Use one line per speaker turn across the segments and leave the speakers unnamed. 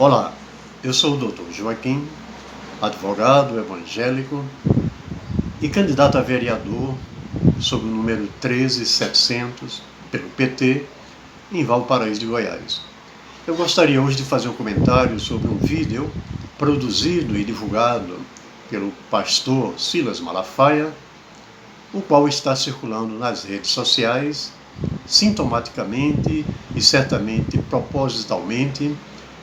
Olá, eu sou o Dr. Joaquim, advogado evangélico e candidato a vereador sob o número 13700 pelo PT em Valparaíso de Goiás. Eu gostaria hoje de fazer um comentário sobre um vídeo produzido e divulgado pelo pastor Silas Malafaia, o qual está circulando nas redes sociais, sintomaticamente e certamente propositalmente,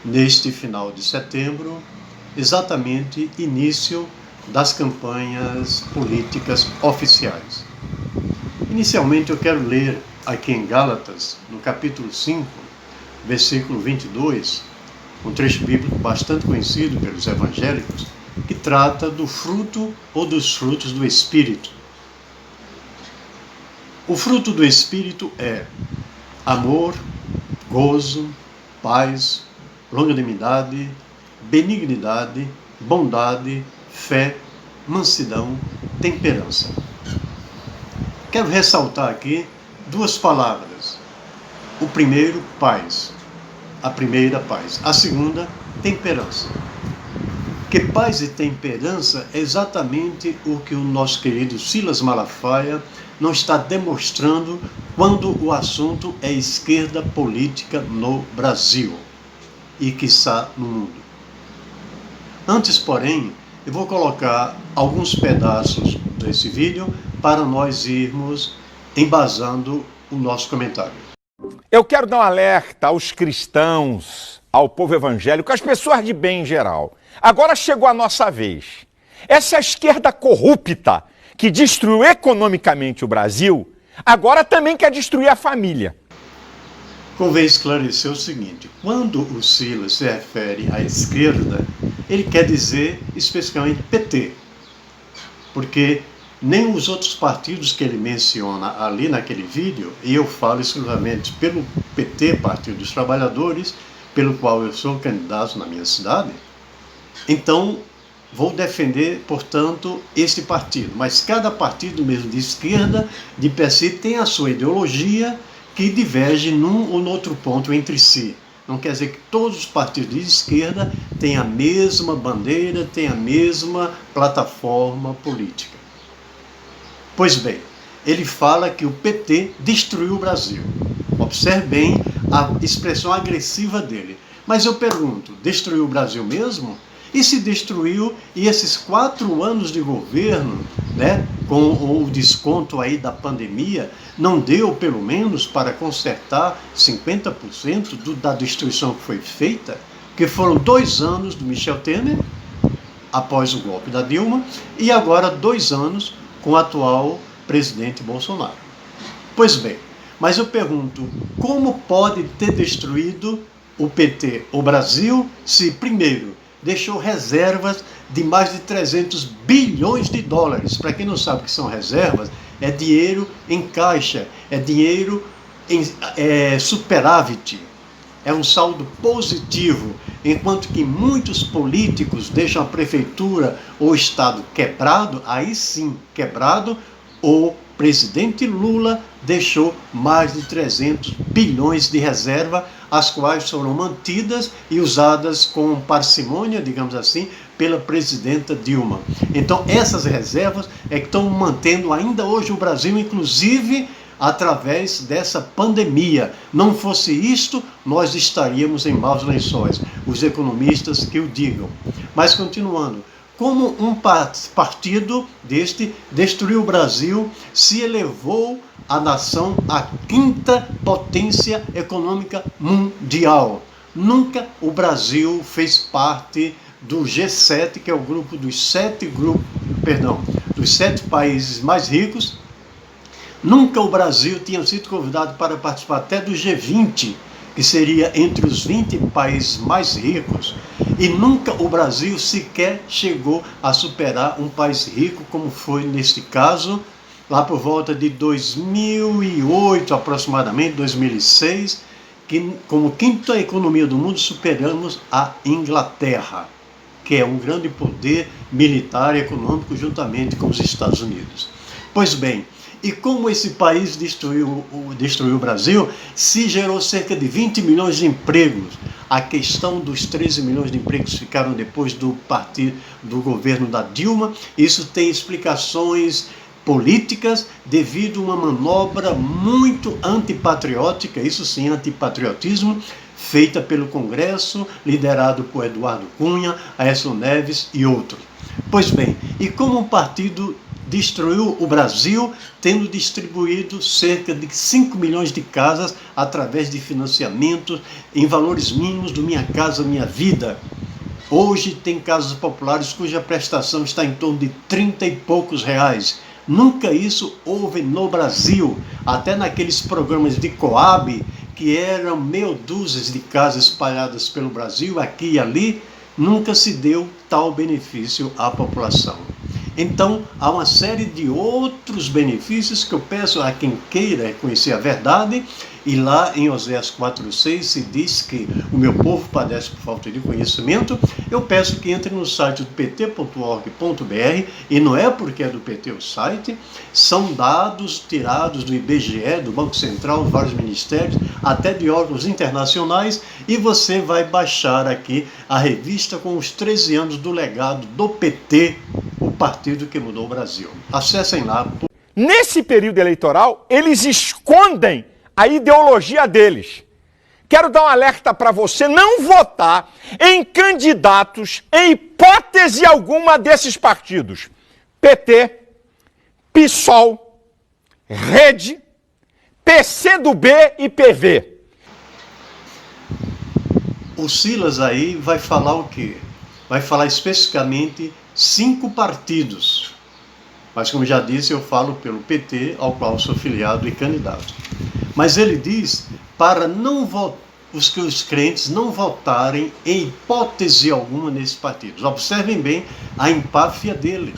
neste final de setembro, exatamente início das campanhas políticas oficiais. Inicialmente eu quero ler aqui em Gálatas, no capítulo 5, versículo 22, um trecho bíblico bastante conhecido pelos evangélicos, que trata do fruto ou dos frutos do Espírito. O fruto do Espírito é amor, gozo, paz, longanimidade, benignidade, bondade, fé, mansidão, temperança. Quero ressaltar aqui duas palavras. O primeiro, paz. A primeira, paz. A segunda, temperança. Que paz e temperança é exatamente o que o nosso querido Silas Malafaia não está demonstrando quando o assunto é esquerda política no Brasil e, quiçá, no mundo. Antes, porém, eu vou colocar alguns pedaços desse vídeo para nós irmos embasando o nosso comentário.
Eu quero dar um alerta aos cristãos, ao povo evangélico, às pessoas de bem em geral. Agora chegou a nossa vez. Essa esquerda corrupta que destruiu economicamente o Brasil, agora também quer destruir a família.
Convém esclarecer o seguinte: quando o Silas se refere à esquerda, ele quer dizer especificamente PT, porque nem os outros partidos que ele menciona ali naquele vídeo, e eu falo exclusivamente pelo PT, Partido dos Trabalhadores, pelo qual eu sou candidato na minha cidade, então vou defender, portanto, este partido. Mas cada partido mesmo de esquerda, de per si, tem a sua ideologia que diverge num ou no outro ponto entre si. Não quer dizer que todos os partidos de esquerda têm a mesma bandeira, têm a mesma plataforma política. Pois bem, ele fala que o PT destruiu o Brasil. Observe bem a expressão agressiva dele. Mas eu pergunto, destruiu o Brasil mesmo? E se destruiu, e esses 4 anos de governo, com o desconto aí da pandemia, não deu pelo menos para consertar 50% da destruição que foi feita? Que foram 2 anos do Michel Temer, após o golpe da Dilma, e agora 2 anos com o atual presidente Bolsonaro. Pois bem, mas eu pergunto, como pode ter destruído o PT o Brasil se, primeiro, deixou reservas de mais de 300 bilhões de dólares. Para quem não sabe o que são reservas, é dinheiro em caixa, é dinheiro em superávit, é um saldo positivo, enquanto que muitos políticos deixam a prefeitura ou o estado quebrado, aí sim, quebrado, o presidente Lula deixou mais de 300 bilhões de reserva, as quais foram mantidas e usadas com parcimônia, digamos assim, pela presidenta Dilma. Então essas reservas é que estão mantendo ainda hoje o Brasil, inclusive através dessa pandemia. Não fosse isto, nós estaríamos em maus lençóis, os economistas que o digam. Mas continuando, como um partido deste destruiu o Brasil, se elevou a nação à 5ª potência econômica mundial. Nunca o Brasil fez parte do G7, que é o grupo dos 7 países mais ricos. Nunca o Brasil tinha sido convidado para participar até do G20, que seria entre os 20 países mais ricos, e nunca o Brasil sequer chegou a superar um país rico, como foi neste caso, lá por volta de 2008, aproximadamente, 2006, que como 5ª economia do mundo superamos a Inglaterra, que é um grande poder militar e econômico juntamente com os Estados Unidos. Pois bem, E como esse país destruiu o Brasil, se gerou cerca de 20 milhões de empregos. A questão dos 13 milhões de empregos que ficaram depois do governo da Dilma, isso tem explicações políticas devido a uma manobra muito antipatriótica, isso sim, antipatriotismo, feita pelo Congresso, liderado por Eduardo Cunha, Aécio Neves e outros. Pois bem, e como o partido destruiu o Brasil, tendo distribuído cerca de 5 milhões de casas através de financiamentos em valores mínimos do Minha Casa Minha Vida. Hoje tem casas populares cuja prestação está em torno de 30 e poucos reais. Nunca isso houve no Brasil. Até naqueles programas de Coab, que eram meia dúzia de casas espalhadas pelo Brasil, aqui e ali, nunca se deu tal benefício à população. Então, há uma série de outros benefícios que eu peço a quem queira conhecer a verdade, e lá em Oséias 4,6 se diz que o meu povo padece por falta de conhecimento. Eu peço que entre no site do pt.org.br, e não é porque é do PT o site, são dados tirados do IBGE, do Banco Central, de vários ministérios, até de órgãos internacionais, e você vai baixar aqui a revista com os 13 anos do legado do PT, o partido que mudou o Brasil. Acessem lá.
Nesse período eleitoral, eles escondem a ideologia deles. Quero dar um alerta para você não votar em candidatos, em hipótese alguma, desses partidos. PT, PSOL, Rede, PCdoB e PV.
O Silas aí vai falar o quê? Vai falar especificamente 5 partidos. Mas, como já disse, eu falo pelo PT, ao qual sou filiado e candidato. Mas ele diz para os crentes não votarem em hipótese alguma nesses partidos. Observem bem a empáfia dele.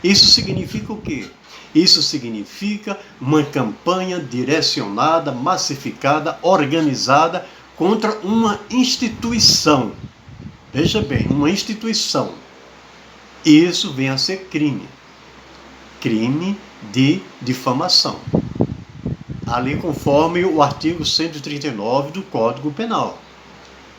Isso significa o quê? Isso significa uma campanha direcionada, massificada, organizada contra uma instituição. Veja bem, uma instituição. Isso vem a ser crime. Crime de difamação. Ali conforme o artigo 139 do Código Penal.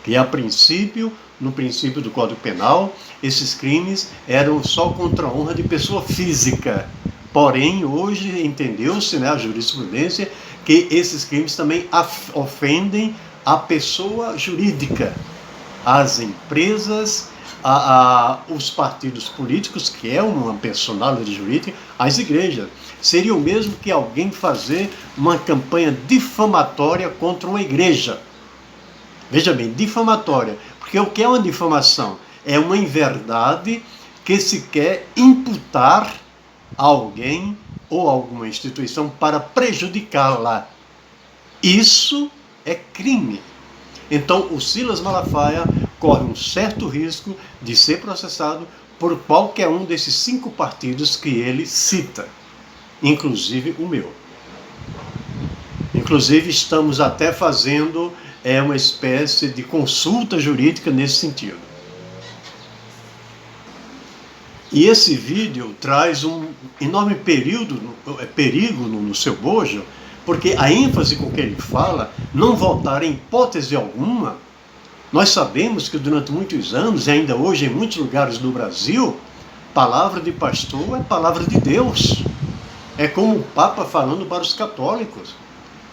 Que a princípio, no princípio do Código Penal, esses crimes eram só contra a honra de pessoa física. Porém, hoje entendeu-se, a jurisprudência, que esses crimes também ofendem a pessoa jurídica, as empresas, os partidos políticos, que é uma personalidade jurídica, as igrejas. Seria o mesmo que alguém fazer uma campanha difamatória contra uma igreja. Veja bem, difamatória. Porque o que é uma difamação? É uma inverdade que se quer imputar a alguém ou alguma instituição para prejudicá-la. Isso é crime. Então, o Silas Malafaia corre um certo risco de ser processado por qualquer um desses 5 partidos que ele cita, inclusive o meu. Inclusive, estamos até fazendo uma espécie de consulta jurídica nesse sentido. E esse vídeo traz um enorme perigo no seu bojo, porque a ênfase com que ele fala, não votar em hipótese alguma. Nós sabemos que durante muitos anos, e ainda hoje em muitos lugares do Brasil, palavra de pastor é palavra de Deus. É como o Papa falando para os católicos.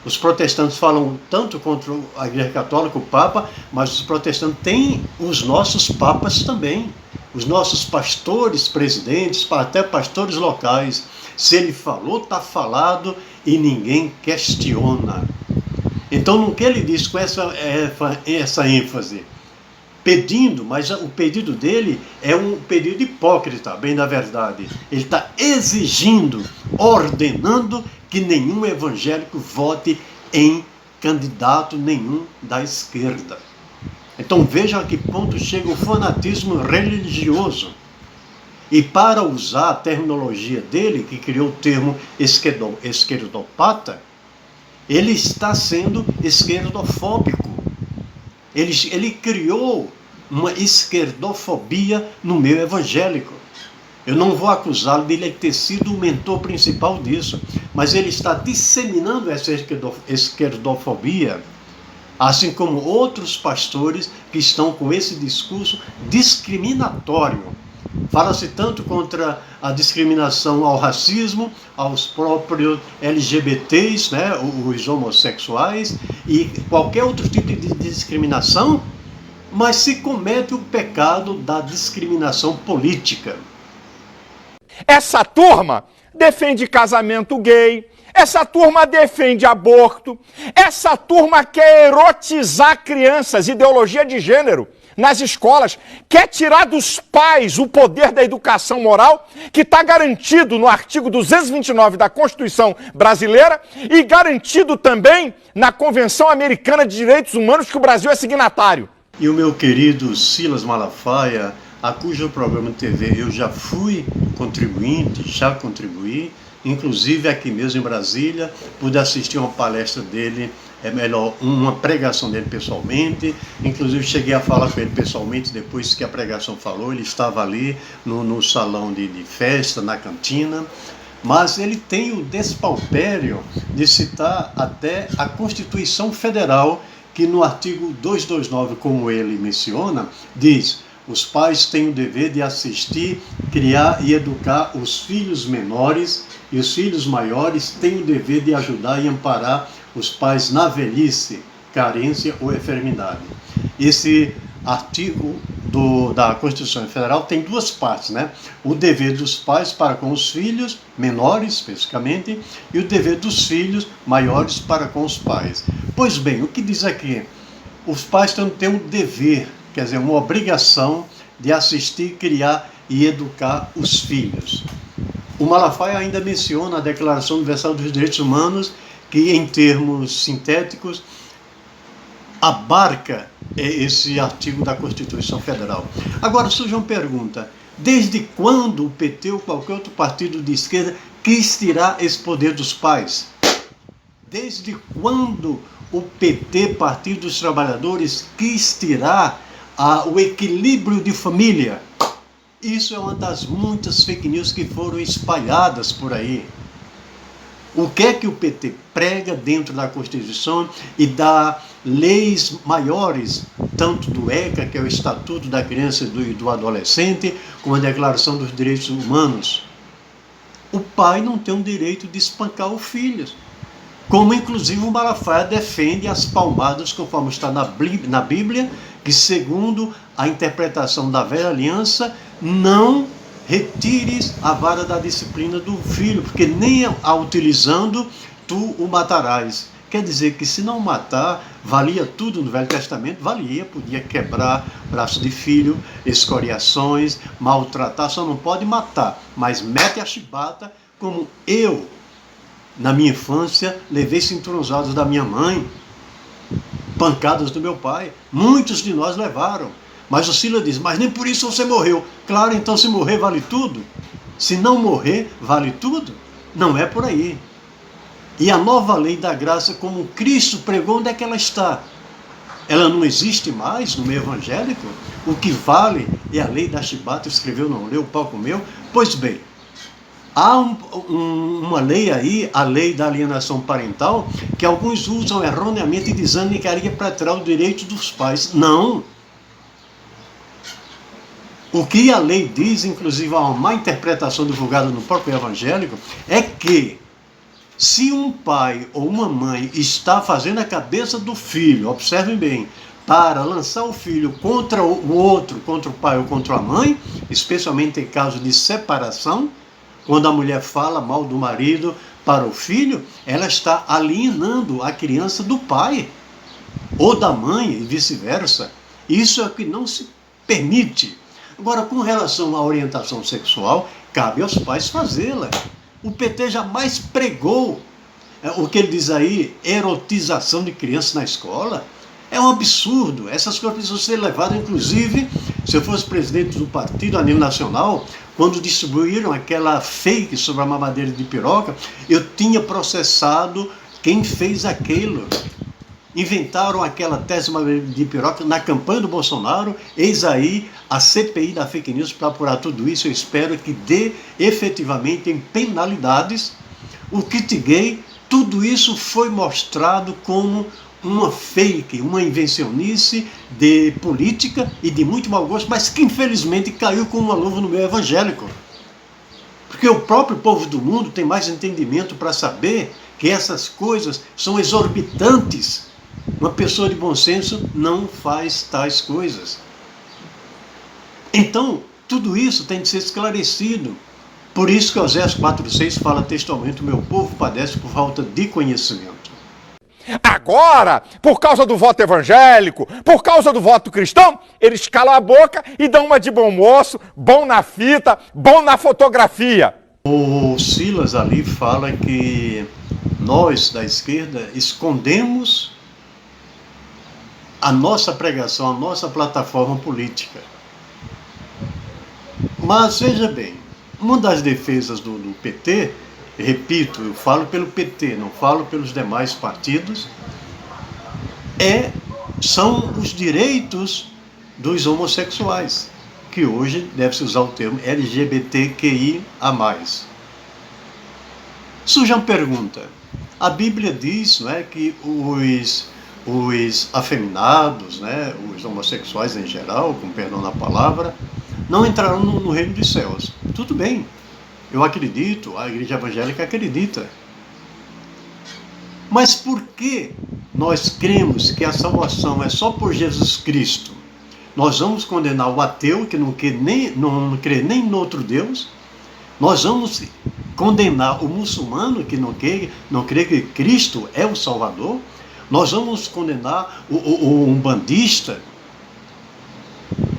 Os protestantes falam tanto contra a Igreja Católica, o Papa, mas os protestantes têm os nossos papas também. Os nossos pastores, presidentes, até pastores locais. Se ele falou, está falado e ninguém questiona. Então, no que ele diz com essa ênfase? Pedindo, mas o pedido dele é um pedido hipócrita, bem da verdade. Ele está exigindo, ordenando que nenhum evangélico vote em candidato nenhum da esquerda. Então veja a que ponto chega o fanatismo religioso. E para usar a terminologia dele, que criou o termo esquerdopata, ele está sendo esquerdofóbico. Ele criou uma esquerdofobia no meio evangélico. Eu não vou acusá-lo de ele ter sido o mentor principal disso, mas ele está disseminando essa esquerdofobia, assim como outros pastores que estão com esse discurso discriminatório. Fala-se tanto contra a discriminação ao racismo, aos próprios LGBTs, né, os homossexuais, e qualquer outro tipo de discriminação, mas se comete o pecado da discriminação política.
Essa turma defende casamento gay, essa turma defende aborto, essa turma quer erotizar crianças, ideologia de gênero, nas escolas, quer tirar dos pais o poder da educação moral, que está garantido no artigo 229 da Constituição Brasileira e garantido também na Convenção Americana de Direitos Humanos, que o Brasil é signatário.
E o meu querido Silas Malafaia, a cujo programa de TV eu já fui contribuinte, já contribuí, inclusive aqui mesmo em Brasília, pude assistir uma palestra dele, uma pregação dele pessoalmente, inclusive cheguei a falar com ele pessoalmente depois que a pregação falou, ele estava ali no salão de festa, na cantina, mas ele tem o despautério de citar até a Constituição Federal, que no artigo 229, como ele menciona, diz: os pais têm o dever de assistir, criar e educar os filhos menores, e os filhos maiores têm o dever de ajudar e amparar os pais na velhice, carência ou enfermidade. Esse artigo da Constituição Federal tem duas partes, né? O dever dos pais para com os filhos menores, especificamente, e o dever dos filhos maiores para com os pais. Pois bem, o que diz aqui? Os pais têm um dever, quer dizer, uma obrigação de assistir, criar e educar os filhos. O Malafaia ainda menciona a Declaração Universal dos Direitos Humanos, que em termos sintéticos abarca esse artigo da Constituição Federal. Agora surge uma pergunta: desde quando o PT ou qualquer outro partido de esquerda quis tirar esse poder dos pais? Desde quando o PT, Partido dos Trabalhadores, quis tirar o equilíbrio de família? Isso é uma das muitas fake news que foram espalhadas por aí. O que é que o PT prega dentro da Constituição e da leis maiores, tanto do ECA, que é o Estatuto da Criança e do Adolescente, como a Declaração dos Direitos Humanos? O pai não tem o direito de espancar o filho, como inclusive o Malafaia defende as palmadas, conforme está na Bíblia, que segundo a interpretação da velha aliança, não retires a vara da disciplina do filho, porque nem a utilizando tu o matarás. Quer dizer que se não matar, valia tudo no Velho Testamento, podia quebrar braço de filho, escoriações, maltratar, só não pode matar, mas mete a chibata, como eu, na minha infância, levei cinturões da minha mãe, pancadas do meu pai, muitos de nós levaram. Mas o Silas diz: mas nem por isso você morreu. Claro, então se morrer vale tudo? Se não morrer, vale tudo? Não é por aí. E a nova lei da graça, como Cristo pregou, onde é que ela está? Ela não existe mais no meio evangélico? O que vale é a lei da chibata, escreveu, não leu, o pau comeu? Pois bem, há uma lei aí, a lei da alienação parental, que alguns usam erroneamente dizendo que era para tirar o direito dos pais. Não. O que a lei diz, inclusive há uma má interpretação divulgada no próprio evangélico, é que se um pai ou uma mãe está fazendo a cabeça do filho, observem bem, para lançar o filho contra o outro, contra o pai ou contra a mãe, especialmente em caso de separação, quando a mulher fala mal do marido para o filho, ela está alienando a criança do pai ou da mãe e vice-versa. Isso é o que não se permite. Agora, com relação à orientação sexual, cabe aos pais fazê-la. O PT jamais pregou o que ele diz aí, erotização de crianças na escola. É um absurdo. Essas coisas precisam ser levadas, inclusive, se eu fosse presidente do partido a nível nacional, quando distribuíram aquela fake sobre a mamadeira de piroca, eu tinha processado quem fez aquilo. inventaram aquela tese de piroca na campanha do Bolsonaro. Eis aí a CPI da fake news para apurar tudo isso. Eu espero que dê efetivamente em penalidades. O kit gay, tudo isso foi mostrado como uma fake, uma invencionice de política e de muito mau gosto, mas que infelizmente caiu como uma luva no meio evangélico. Porque o próprio povo do mundo tem mais entendimento para saber que essas coisas são exorbitantes. Uma pessoa de bom senso não faz tais coisas. Então, tudo isso tem de ser esclarecido. Por isso que Oséias 4,6 fala textualmente: o meu povo padece por falta de conhecimento.
Agora, por causa do voto evangélico, por causa do voto cristão, eles calam a boca e dão uma de bom moço, bom na fita, bom na fotografia.
O Silas ali fala que nós da esquerda escondemos a nossa pregação, a nossa plataforma política. Mas veja bem, uma das defesas do PT, repito, eu falo pelo PT, não falo pelos demais partidos, são os direitos dos homossexuais, que hoje deve-se usar o termo LGBTQIA+. Surge uma pergunta. A Bíblia diz, não é, que os afeminados, né, os homossexuais em geral, com perdão na palavra, não entrarão no reino dos céus. Tudo bem, eu acredito, a igreja evangélica acredita. Mas por que nós cremos que a salvação é só por Jesus Cristo? Nós vamos condenar o ateu, que não crê nem no outro Deus? Nós vamos condenar o muçulmano, que não crê que Cristo é o Salvador? Nós vamos condenar o umbandista,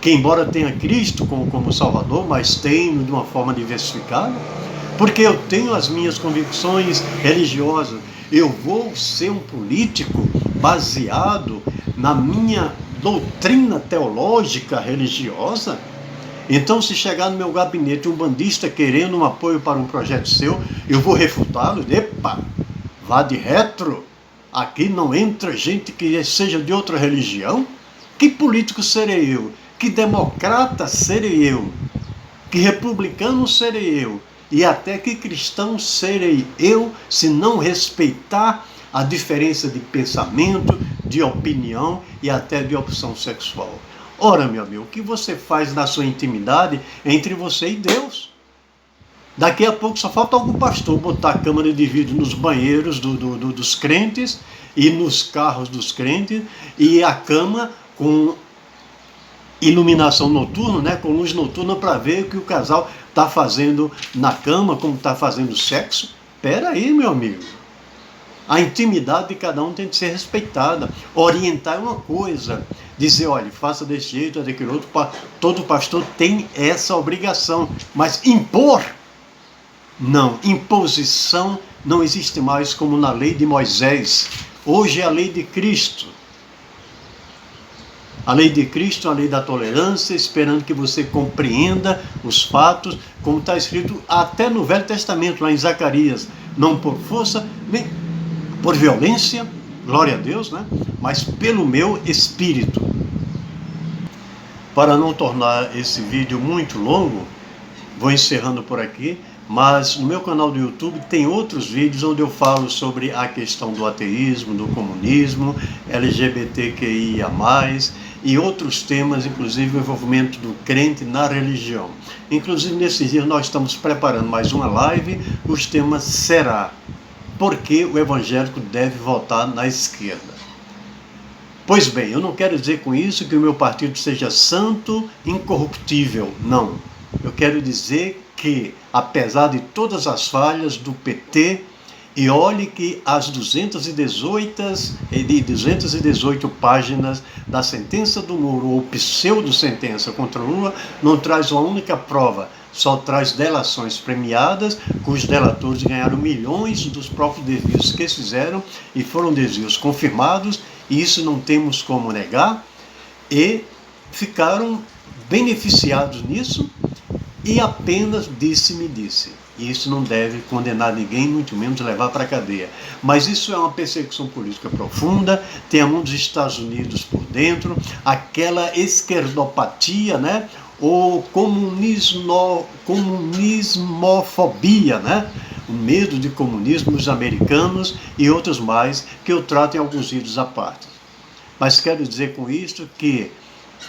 que embora tenha Cristo como Salvador, mas tem de uma forma diversificada? Porque eu tenho as minhas convicções religiosas. Eu vou ser um político baseado na minha doutrina teológica religiosa? Então, se chegar no meu gabinete um bandista querendo um apoio para um projeto seu, eu vou refutá-lo? Epa, vá de retro. Aqui não entra gente que seja de outra religião. Que político serei eu? Que democrata serei eu? Que republicano serei eu? E até que cristão serei eu, se não respeitar a diferença de pensamento, de opinião e até de opção sexual? Ora, meu amigo, o que você faz na sua intimidade entre você e Deus? Daqui a pouco só falta algum pastor botar a câmera de vídeo nos banheiros dos crentes e nos carros dos crentes e a cama com iluminação noturna, né, com luz noturna, para ver o que o casal está fazendo na cama, como está fazendo sexo. Espera aí, meu amigo. A intimidade de cada um tem que ser respeitada. Orientar é uma coisa. Dizer, olha, faça desse jeito, daquele outro. Todo pastor tem essa obrigação. Mas impor, não. Imposição não existe mais como na lei de Moisés. Hoje é a lei de Cristo. A lei de Cristo, a lei da tolerância, esperando que você compreenda os fatos, como está escrito até no Velho Testamento, lá em Zacarias. Não por força, nem por violência, glória a Deus, né? Mas pelo meu espírito. Para não tornar esse vídeo muito longo, vou encerrando por aqui, mas no meu canal do YouTube tem outros vídeos onde eu falo sobre a questão do ateísmo, do comunismo, LGBTQIA+, e outros temas, inclusive o envolvimento do crente na religião. Inclusive, nesses dias nós estamos preparando mais uma live, os temas será: por que o evangélico deve votar na esquerda? Pois bem, eu não quero dizer com isso que o meu partido seja santo, incorruptível, não. Eu quero dizer que, apesar de todas as falhas do PT, e olhe que as 218 páginas da sentença do Moro, ou pseudo-sentença contra Lula, não traz uma única prova, só traz delações premiadas, cujos delatores ganharam milhões dos próprios desvios que eles fizeram, e foram desvios confirmados, e isso não temos como negar, e ficaram beneficiados nisso, e apenas disse-me disse. E isso não deve condenar ninguém, muito menos levar para a cadeia. Mas isso é uma perseguição política profunda, tem a mão dos Estados Unidos por dentro, aquela esquerdopatia, né? Ou comunismofobia, né? O medo de comunismo nos americanos e outros mais, que eu trato em alguns vídeos à parte. Mas quero dizer com isso que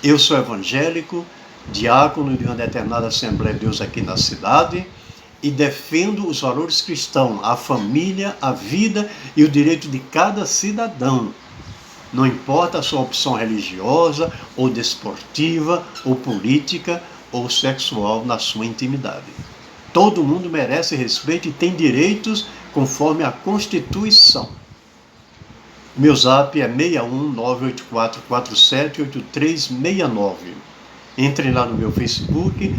eu sou evangélico, diácono de uma determinada Assembleia de Deus aqui na cidade, e defendo os valores cristãos, a família, a vida e o direito de cada cidadão. Não importa a sua opção religiosa, ou desportiva, ou política, ou sexual na sua intimidade. Todo mundo merece respeito e tem direitos conforme a Constituição. Meu zap é 61984478369. Entre lá no meu Facebook,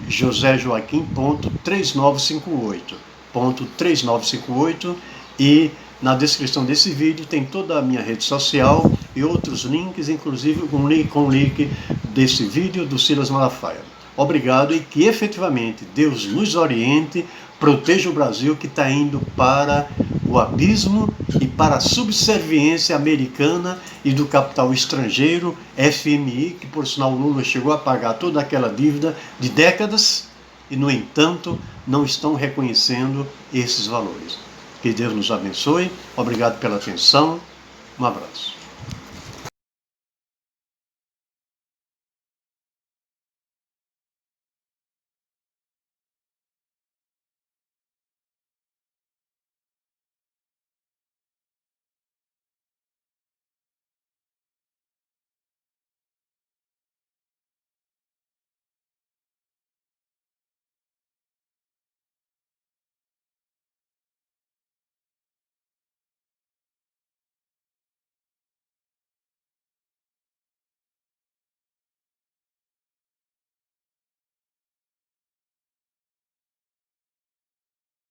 joséjoaquim.3958, e na descrição desse vídeo tem toda a minha rede social e outros links, inclusive com o link desse vídeo do Silas Malafaia. Obrigado, e que efetivamente Deus nos oriente, proteja o Brasil, que está indo para o abismo e para a subserviência americana e do capital estrangeiro, FMI, que por sinal o Lula chegou a pagar toda aquela dívida de décadas e, no entanto, não estão reconhecendo esses valores. Que Deus nos abençoe. Obrigado pela atenção. Um abraço.